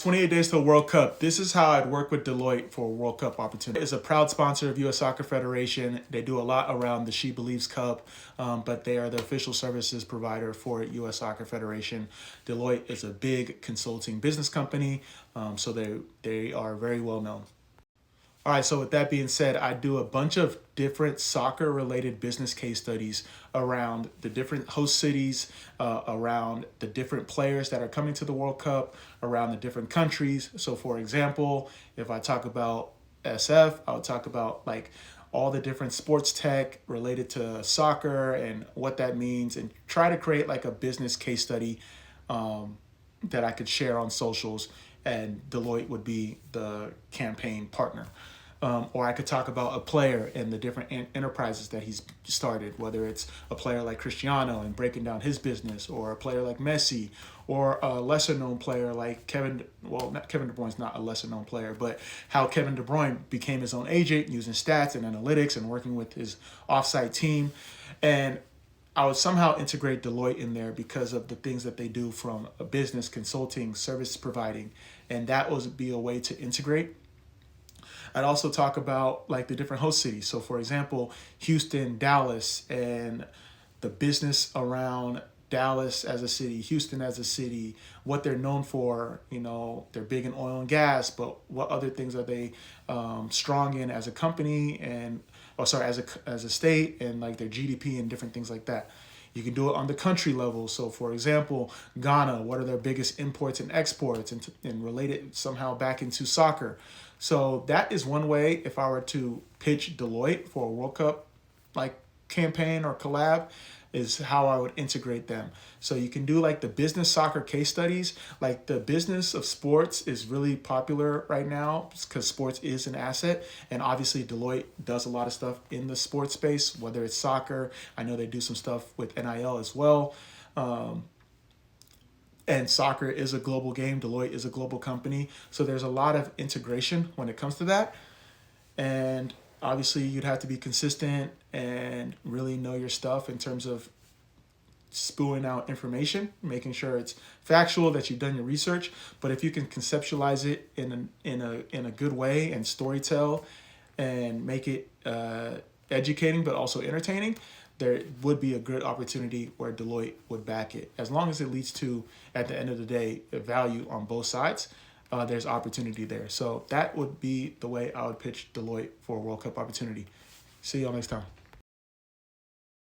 28 days to World Cup. This is how I'd work with Deloitte for a World Cup opportunity. It's a proud sponsor of U.S. Soccer Federation. They do a lot around the She Believes Cup, but they are the official services provider for U.S. Soccer Federation. Deloitte is a big consulting business company, so they are very well known. All right, so with that being said, I do a bunch of different soccer related business case studies around the different host cities, around the different players that are coming to the World Cup, around the different countries. So for example, if I talk about SF, I'll talk about like all the different sports tech related to soccer and what that means, and try to create like a business case study that I could share on socials, and Deloitte would be the campaign partner. Or I could talk about a player and the different enterprises that he's started, whether it's a player like Cristiano and breaking down his business, or a player like Messi, or a lesser known player like Kevin De Bruyne's not a lesser known player, but how Kevin De Bruyne became his own agent using stats and analytics and working with his offsite team. And I would somehow integrate Deloitte in there because of the things that they do from a business consulting, service providing, and that would be a way to integrate. I'd also talk about like the different host cities. So for example, Houston, Dallas, and the business around Dallas as a city, Houston as a city, what they're known for. You know, they're big in oil and gas, but what other things are they strong in as a company, and as a state, and like their GDP and different things like that. You can do it on the country level. So for example, Ghana, what are their biggest imports and exports, and relate it somehow back into soccer. So that is one way if I were to pitch Deloitte for a World Cup like campaign or collab, is how I would integrate them. So you can do like the business soccer case studies. Like the business of sports is really popular right now because sports is an asset. And obviously Deloitte does a lot of stuff in the sports space, whether it's soccer. I know they do some stuff with NIL as well. And soccer is a global game. Deloitte is a global company. So there's a lot of integration when it comes to that. And obviously you'd have to be consistent and really know your stuff in terms of spewing out information, making sure it's factual, that you've done your research. But if you can conceptualize it in a good way and storytell and make it educating but also entertaining, there would be a good opportunity where Deloitte would back it. As long as it leads to, at the end of the day, a value on both sides, there's opportunity there. So that would be the way I would pitch Deloitte for a World Cup opportunity. See y'all next time.